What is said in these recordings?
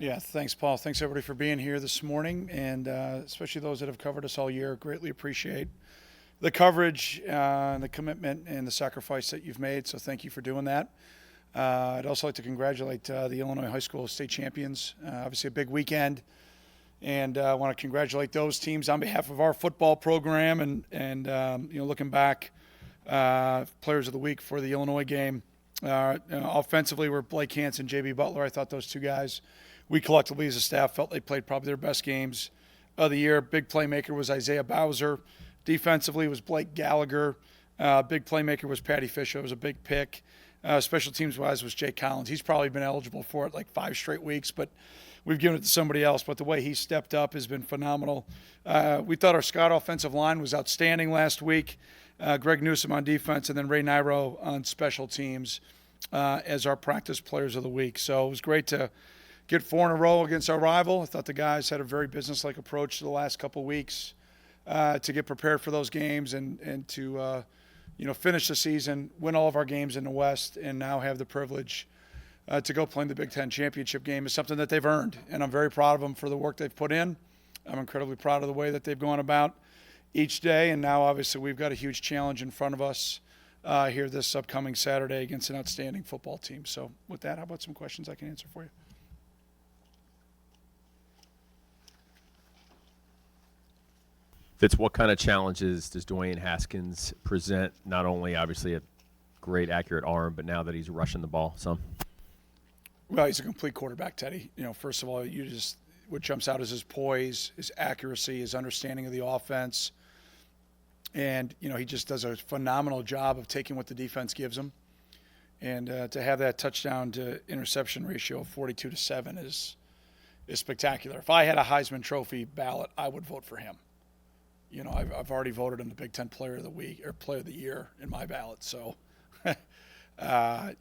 Yeah, thanks, Paul. Thanks, everybody, for being here this morning, and especially those that have covered us all year. Greatly appreciate the coverage, and the commitment, and the sacrifice that you've made, so thank you for doing that. I'd also like to congratulate the Illinois High School state champions. Obviously, a big weekend, and I want to congratulate those teams on behalf of our football program. And looking back, players of the week for the Illinois game. Offensively, were Blake Hansen, J.B. Butler. I thought those two guys, we collectively as a staff felt they played probably their best games of the year. Big playmaker was Isaiah Bowser. Defensively was Blake Gallagher. Big playmaker was Patty Fisher. It was a big pick. Special teams-wise was Jay Collins. He's probably been eligible for it like 5 straight weeks, but we've given it to somebody else. But the way he stepped up has been phenomenal. We thought our Scott offensive line was outstanding last week. Greg Newsom on defense, and then Ray Nairo on special teams as our practice players of the week. So it was great to get 4 in a row against our rival. I thought the guys had a very business-like approach to the last couple weeks to get prepared for those games and to finish the season, win all of our games in the West, and now have the privilege to go play in the Big Ten championship game is something that they've earned. And I'm very proud of them for the work they've put in. I'm incredibly proud of the way that they've gone about each day. And now, obviously, we've got a huge challenge in front of us here this upcoming Saturday against an outstanding football team. So with that, how about some questions I can answer for you? Fitz, what kind of challenges does Dwayne Haskins present? Not only, obviously, a great, accurate arm, but now that he's rushing the ball some? Well, he's a complete quarterback, Teddy. First of all, what jumps out is his poise, his accuracy, his understanding of the offense. And, he just does a phenomenal job of taking what the defense gives him. And to have that touchdown to interception ratio of 42-7 is spectacular. If I had a Heisman Trophy ballot, I would vote for him. I've already voted him the Big Ten Player of the Week or Player of the Year in my ballot. So, I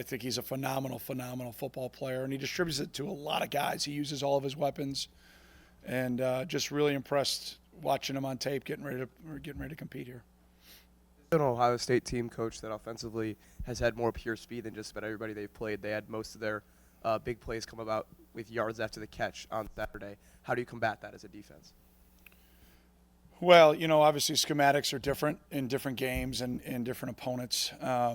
think he's a phenomenal football player, and he distributes it to a lot of guys. He uses all of his weapons, and just really impressed watching him on tape, getting ready to compete here. An Ohio State team, coach, that offensively has had more pure speed than just about everybody they've played. They had most of their big plays come about with yards after the catch on Saturday. How do you combat that as a defense? Well, obviously schematics are different in different games and different opponents. I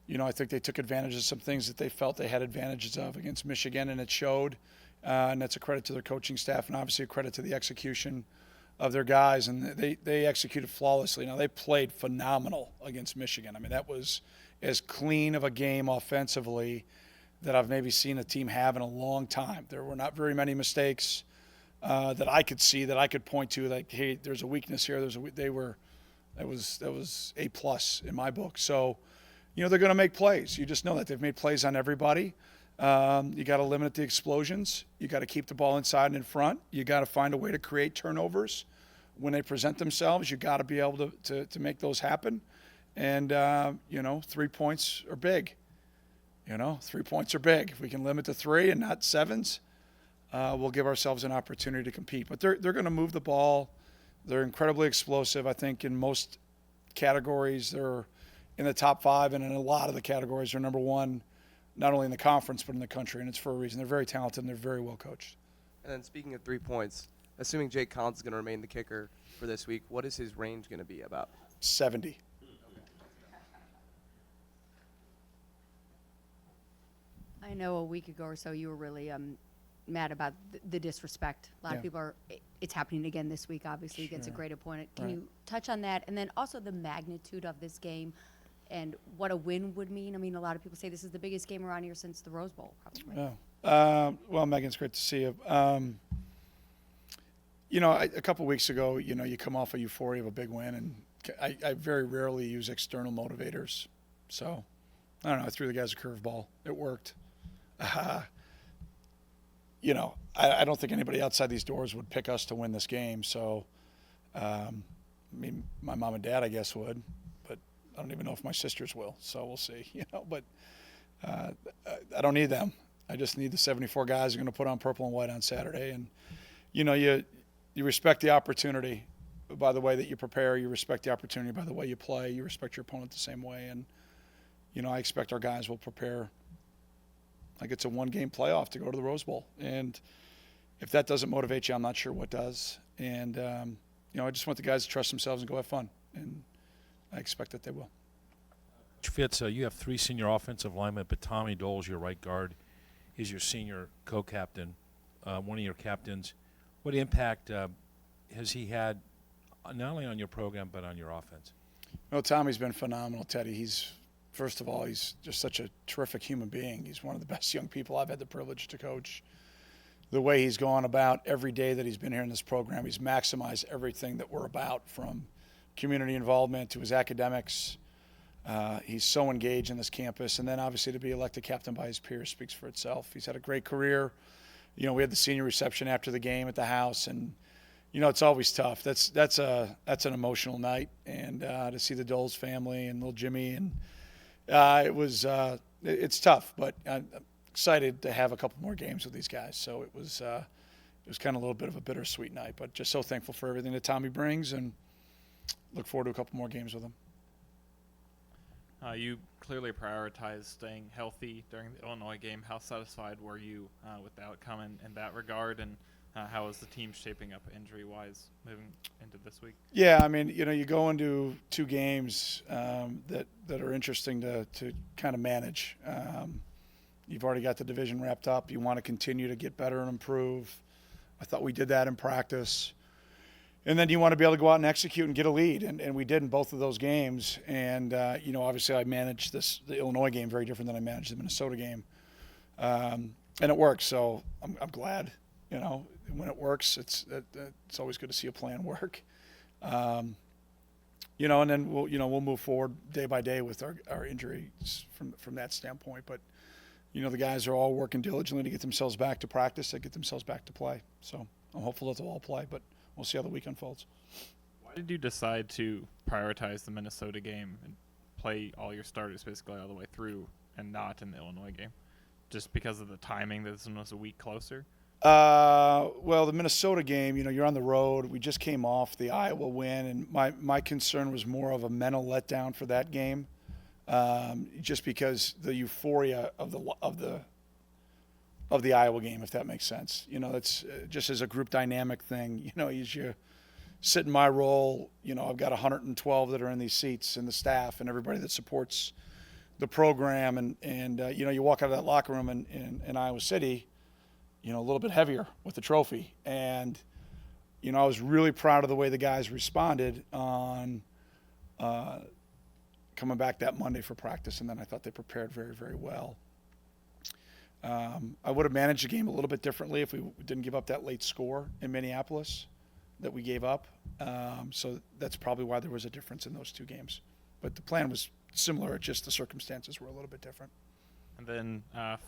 think they took advantage of some things that they felt they had advantages of against Michigan, and it showed. And that's a credit to their coaching staff, and obviously a credit to the execution of their guys. And they executed flawlessly. Now, they played phenomenal against Michigan. I mean, that was as clean of a game offensively that I've maybe seen a team have in a long time. There were not very many mistakes that I could see, that I could point to, like, hey, there's a weakness here. That was A+ in my book. So, they're going to make plays. You just know that they've made plays on everybody. You got to limit the explosions. You got to keep the ball inside and in front. You got to find a way to create turnovers when they present themselves. You got to be able to make those happen. And 3 points are big. 3 points are big. If we can limit to 3 and not 7s. We'll give ourselves an opportunity to compete. But they're going to move the ball. They're incredibly explosive. I think in most categories they're in the top 5, and in a lot of the categories they're number 1, not only in the conference but in the country, and it's for a reason. They're very talented and they're very well coached. And then speaking of 3 points, assuming Jake Collins is going to remain the kicker for this week, what is his range going to be about? 70. I know a week ago or so you were really mad about the disrespect. A lot of people it's happening again this week, obviously, against a great opponent. Can you touch on that? And then also the magnitude of this game and what a win would mean. I mean, a lot of people say this is the biggest game around here since the Rose Bowl, probably. Yeah. Well, Megan, it's great to see you. A couple weeks ago, you come off a euphoria of a big win, and I very rarely use external motivators. So, I don't know, I threw the guys a curveball. It worked. I don't think anybody outside these doors would pick us to win this game. So, my mom and dad, I guess, would, but I don't even know if my sisters will. So we'll see. But I don't need them. I just need the 74 guys who are going to put on purple and white on Saturday. And you respect the opportunity by the way that you prepare. You respect the opportunity by the way you play. You respect your opponent the same way. And I expect our guys will prepare Like, it's a one-game playoff to go to the Rose Bowl. And if that doesn't motivate you, I'm not sure what does. And, I just want the guys to trust themselves and go have fun. And I expect that they will. Coach Fitz, you have 3 senior offensive linemen, but Tommy Doles, your right guard, is your senior co-captain, one of your captains. What impact has he had not only on your program but on your offense? Well, Tommy's been phenomenal, Teddy. First of all, he's just such a terrific human being. He's one of the best young people I've had the privilege to coach. The way he's gone about every day that he's been here in this program, he's maximized everything that we're about, from community involvement to his academics. He's so engaged in this campus. And then obviously to be elected captain by his peers speaks for itself. He's had a great career. We had the senior reception after the game at the house, and it's always tough. That's an emotional night, and to see the Doles family and little Jimmy, and it's tough, but I'm excited to have a couple more games with these guys. So it was kind of a little bit of a bittersweet night, but just so thankful for everything that Tommy brings, and look forward to a couple more games with him. You clearly prioritized staying healthy during the Illinois game. How satisfied were you with the outcome in that regard, and how is the team shaping up injury-wise moving into this week? Yeah, I mean, you go into 2 games that are interesting to kind of manage. You've already got the division wrapped up. You want to continue to get better and improve. I thought we did that in practice. And then you want to be able to go out and execute and get a lead, and we did in both of those games. And obviously I managed the Illinois game very different than I managed the Minnesota game, and it worked. So I'm glad. When it works, it's always good to see a plan work. And then we'll move forward day by day with our injuries from that standpoint. But the guys are all working diligently to get themselves back to practice, to get themselves back to play. So I'm hopeful that they'll all play, but we'll see how the week unfolds. Why did you decide to prioritize the Minnesota game and play all your starters basically all the way through and not in the Illinois game? Just because of the timing that this one was a week closer? Well, the Minnesota game, you're on the road. We just came off the Iowa win, and my concern was more of a mental letdown for that game, just because the euphoria of the Iowa game, if that makes sense. That's just as a group dynamic thing. As you sit in my role, I've got 112 that are in these seats, and the staff and everybody that supports the program, and you walk out of that locker room in Iowa City, a little bit heavier with the trophy. And, I was really proud of the way the guys responded on coming back that Monday for practice, and then I thought they prepared very, very well. I would have managed the game a little bit differently if we didn't give up that late score in Minneapolis that we gave up. So that's probably why there was a difference in those 2 games. But the plan was similar, just the circumstances were a little bit different. And then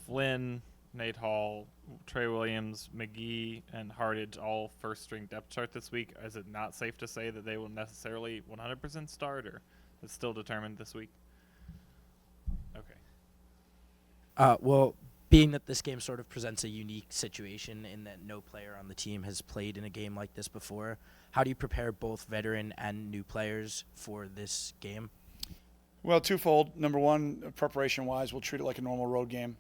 Flynn, Nate Hall, Trey Williams, McGee, and Hardage all first-string depth chart this week. Is it not safe to say that they will necessarily 100% start, or it's still determined this week? Okay. Well, being that this game sort of presents a unique situation in that no player on the team has played in a game like this before, how do you prepare both veteran and new players for this game? Well, twofold. Number one, preparation-wise, we'll treat it like a normal road game.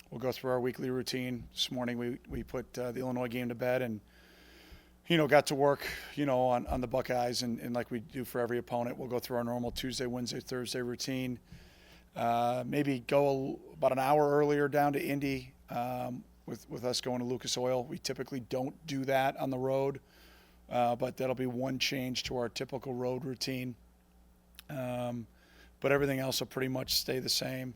We'll go through our weekly routine. This morning we put the Illinois game to bed and, got to work, on the Buckeyes, and like we do for every opponent, we'll go through our normal Tuesday, Wednesday, Thursday routine. Maybe go about an hour earlier down to Indy with us going to Lucas Oil. We typically don't do that on the road, but that'll be one change to our typical road routine. But everything else will pretty much stay the same.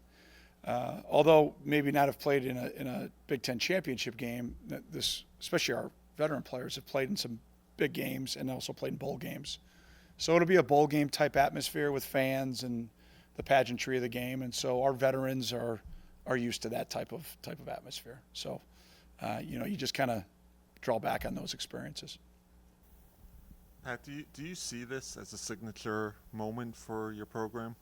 Although maybe not have played in a Big Ten championship game, especially our veteran players have played in some big games and also played in bowl games. So it'll be a bowl game type atmosphere with fans and the pageantry of the game, and so our veterans are used to that type of atmosphere. So, you just kind of draw back on those experiences. Pat, do you see this as a signature moment for your program?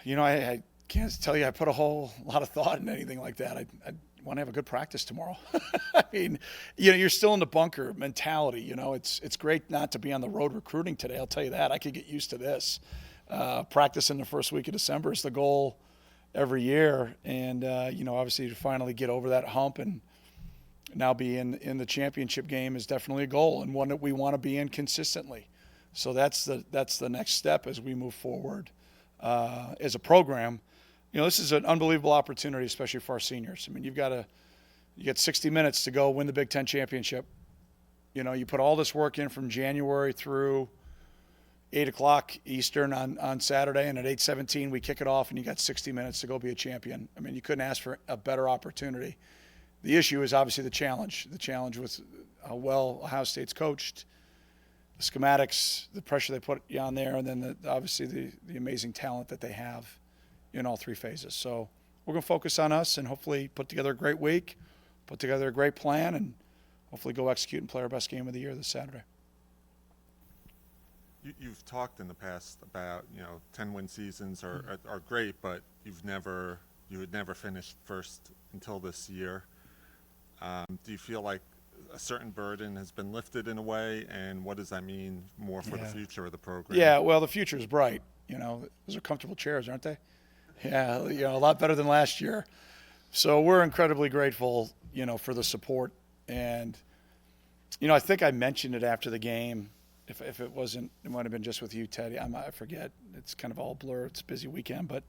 I can't tell you I put a whole lot of thought in anything like that. I want to have a good practice tomorrow. I mean, you're still in the bunker mentality. It's great not to be on the road recruiting today. I'll tell you that. I could get used to this. Practice in the first week of December is the goal. every year. And, obviously to finally get over that hump and now be in the championship game is definitely a goal, and one that we want to be in consistently. So that's the next step as we move forward as a program. This is an unbelievable opportunity, especially for our seniors. I mean, you get 60 minutes to go win the Big Ten championship. You put all this work in from January through 8 o'clock Eastern on Saturday, and at 8:17 we kick it off, and you got 60 minutes to go be a champion. I mean, you couldn't ask for a better opportunity. The issue is obviously the challenge with how well Ohio State's coached, the schematics, the pressure they put you on there, and then obviously the amazing talent that they have in all three phases. So we're going to focus on us and hopefully put together a great week, put together a great plan, and hopefully go execute and play our best game of the year this Saturday. You've talked in the past about 10-win seasons are great, but you had never finished first until this year. Do you feel like a certain burden has been lifted in a way, and what does that mean more for the future of the program? Yeah, well, the future is bright. Those are comfortable chairs, aren't they? Yeah, a lot better than last year. So we're incredibly grateful, for the support. And, I think I mentioned it after the game. If it wasn't, it might have been just with you, Teddy. I forget. It's kind of all blur. It's a busy weekend, but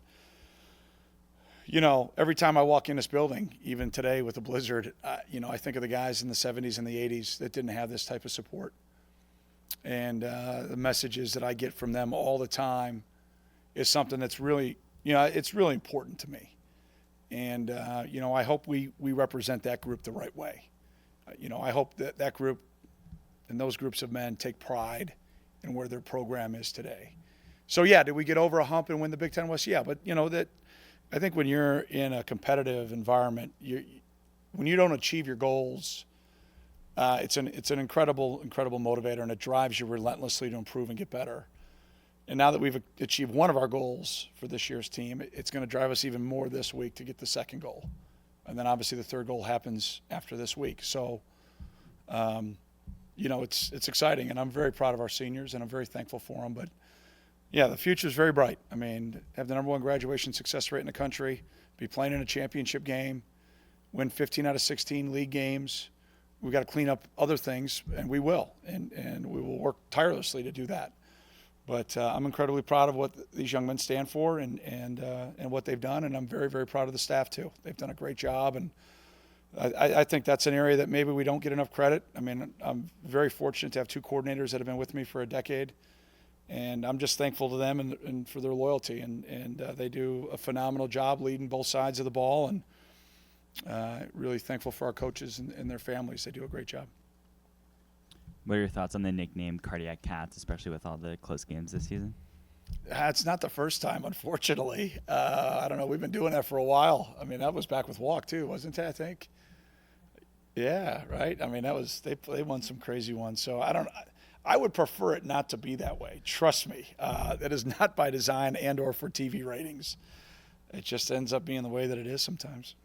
every time I walk in this building, even today with the blizzard, I think of the guys in the 70s and the 80s that didn't have this type of support. And the messages that I get from them all the time is something that's really, it's really important to me. And, I hope we represent that group the right way. I hope that group and those groups of men take pride in where their program is today. So, yeah, did we get over a hump and win the Big Ten West? Yeah, but, I think when you're in a competitive environment, when you don't achieve your goals, it's an incredible motivator, and it drives you relentlessly to improve and get better. And now that we've achieved one of our goals for this year's team, it's going to drive us even more this week to get the second goal. And then obviously the third goal happens after this week. So, it's exciting, and I'm very proud of our seniors, and I'm very thankful for them. But yeah, the future is very bright. I mean, have the #1 graduation success rate in the country, be playing in a championship game, win 15 out of 16 league games. We've got to clean up other things, and we will. And we will work tirelessly to do that. But I'm incredibly proud of what these young men stand for and what they've done, and I'm very, very proud of the staff too. They've done a great job, and I think that's an area that maybe we don't get enough credit. I mean, I'm very fortunate to have two coordinators that have been with me for a decade. And I'm just thankful to them and for their loyalty. And they do a phenomenal job leading both sides of the ball. And really thankful for our coaches and their families. They do a great job. What are your thoughts on the nickname Cardiac Cats, especially with all the close games this season? It's not the first time, unfortunately. I don't know. We've been doing that for a while. I mean, that was back with Walk, too, wasn't it, I think? Yeah, right? I mean, they won some crazy ones. So I would prefer it not to be that way. Trust me. That is not by design and or for TV ratings. It just ends up being the way that it is sometimes.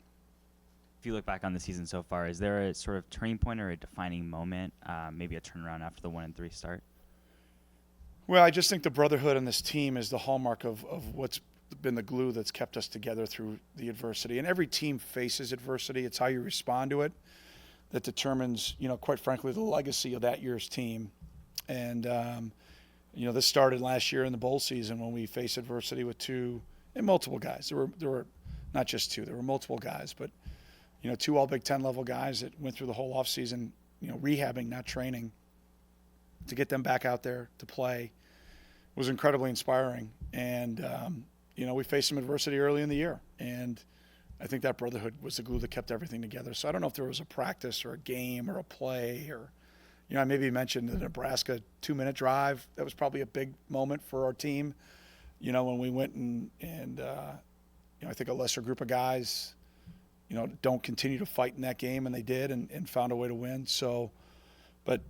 If you look back on the season so far, is there a sort of turning point or a defining moment, maybe a turnaround after the 1-3 start? Well, I just think the brotherhood on this team is the hallmark of what's been the glue that's kept us together through the adversity. And every team faces adversity. It's how you respond to it that determines, quite frankly, the legacy of that year's team. And, this started last year in the bowl season when we faced adversity with two and multiple guys. There were not just two, there were multiple guys, but, two all Big Ten level guys that went through the whole offseason, rehabbing, not training, to get them back out there to play was incredibly inspiring. And, we faced some adversity early in the year. And I think that brotherhood was the glue that kept everything together. So I don't know if there was a practice or a game or a play or, I maybe mentioned the Nebraska 2-minute drive. That was probably a big moment for our team, when we went and I think a lesser group of guys, don't continue to fight in that game, and they did and found a way to win. So, but,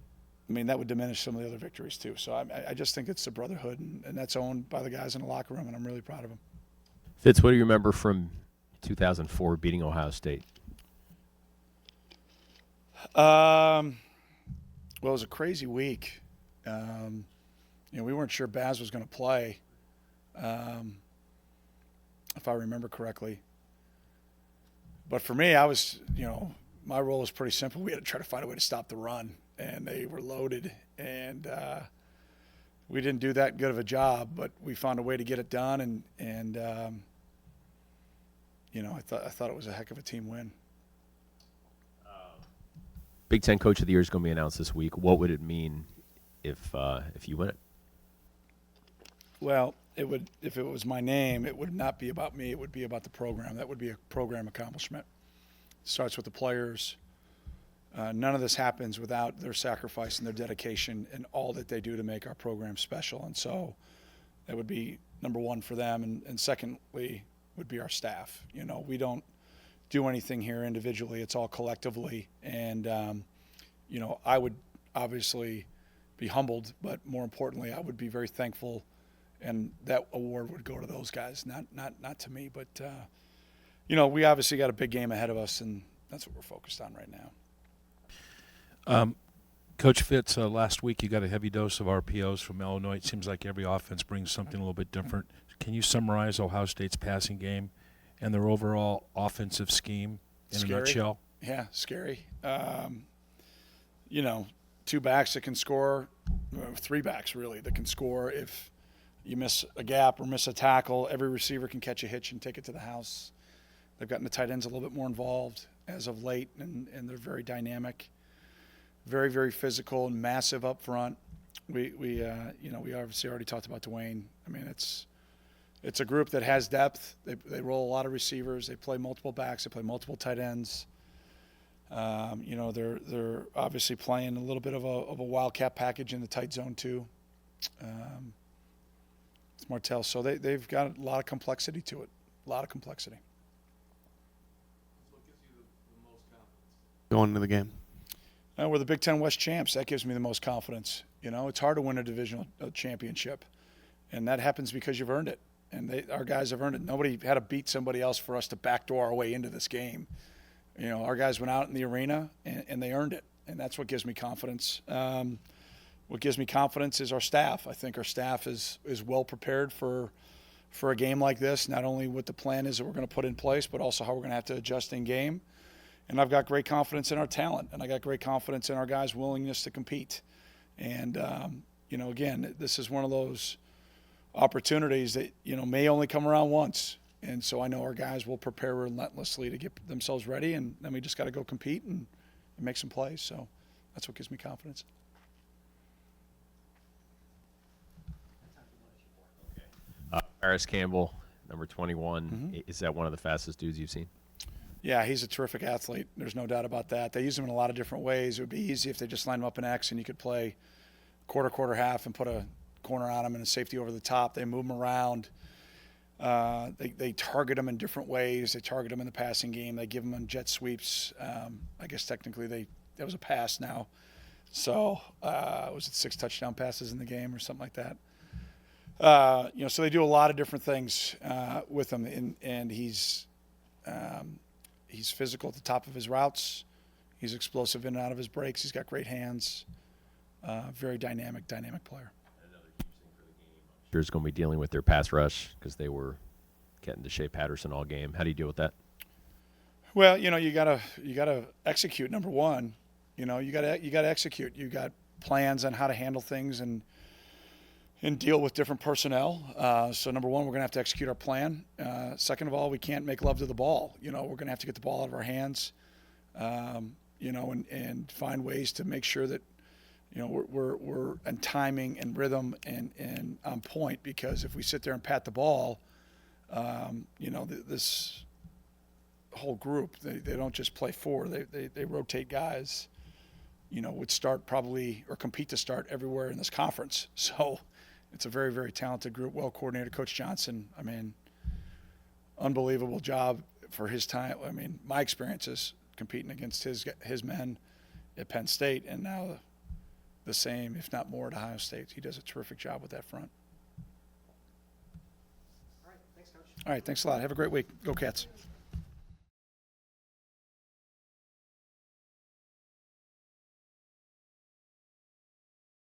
I mean, that would diminish some of the other victories too. So I just think it's the brotherhood, and that's owned by the guys in the locker room, and I'm really proud of them. Fitz, what do you remember from 2004 beating Ohio State? Well, it was a crazy week. We weren't sure Baz was going to play. if I remember correctly. But for me, I was, my role was pretty simple. We had to try to find a way to stop the run, and they were loaded, and we didn't do that good of a job, but we found a way to get it done, and I thought it was a heck of a team win. Big Ten Coach of the Year is going to be announced this week. What would it mean if you win it? Well, if it was my name, it would not be about me. It would be about the program. That would be a program accomplishment. It starts with the players. None of this happens without their sacrifice and their dedication and all that they do to make our program special. And so that would be number one for them. And secondly would be our staff. We don't do anything here individually. It's all collectively. And, I would obviously be humbled, but more importantly, I would be very thankful. And that award would go to those guys, not to me. But, we obviously got a big game ahead of us, and that's what we're focused on right now. Coach Fitz, last week you got a heavy dose of RPOs from Illinois. It seems like every offense brings something a little bit different. Can you summarize Ohio State's passing game and their overall offensive scheme in a nutshell? Yeah, scary. Two backs that can score, three backs really that can score if you miss a gap or miss a tackle. Every receiver can catch a hitch and take it to the house. They've gotten the tight ends a little bit more involved as of late, and they're very dynamic, very, very physical and massive up front. We obviously already talked about Dwayne. I mean, it's a group that has depth. They roll a lot of receivers. They play multiple backs. They play multiple tight ends. They're obviously playing a little bit of a wildcat package in the tight zone too. It's Martell. So they've got a lot of complexity to it. A lot of complexity. What gives you the most confidence going into the game? We're the Big Ten West champs. That gives me the most confidence. It's hard to win a divisional championship, and that happens because you've earned it. And our guys have earned it. Nobody had to beat somebody else for us to backdoor our way into this game. Our guys went out in the arena and they earned it, and that's what gives me confidence. What gives me confidence is our staff. I think our staff is well prepared for a game like this, not only what the plan is that we're going to put in place, but also how we're going to have to adjust in game. And I've got great confidence in our talent, and I got great confidence in our guys' willingness to compete. And, again, this is one of those opportunities that, may only come around once. And so I know our guys will prepare relentlessly to get themselves ready, and then we just got to go compete and make some plays. So that's what gives me confidence. Paris Campbell, number 21. Is that one of the fastest dudes you've seen? Yeah, he's a terrific athlete. There's no doubt about that. They use him in a lot of different ways. It would be easy if they just lined him up in X and you could play quarter, half, and put a corner on him and a safety over the top. They move him around. They target him in different ways. They target him in the passing game. They give him on jet sweeps. I guess technically that was a pass now. So was it 6 touchdown passes in the game or something like that? So they do a lot of different things with him, and he's physical at the top of his routes. He's explosive in and out of his breaks. He's got great hands. Very dynamic player. Sure is going to be dealing with their pass rush because they were getting to Shea Patterson all game. How do you deal with that? Well, you gotta execute. Number one, you gotta execute. You got plans on how to handle things and deal with different personnel. So number one, we're gonna have to execute our plan. Second of all, we can't make love to the ball. We're gonna have to get the ball out of our hands. And find ways to make sure that we're in timing and rhythm and on point, because if we sit there and pat the ball, this whole group, they don't just play four, they rotate guys, would start probably or compete to start everywhere in this conference. So it's a very, very talented group, well coordinated. Coach Johnson, unbelievable job for his time. My experiences competing against his men at Penn State, and now the same, if not more, at Ohio State. He does a terrific job with that front. All right, thanks, Coach. All right, thanks a lot. Have a great week. Go Cats.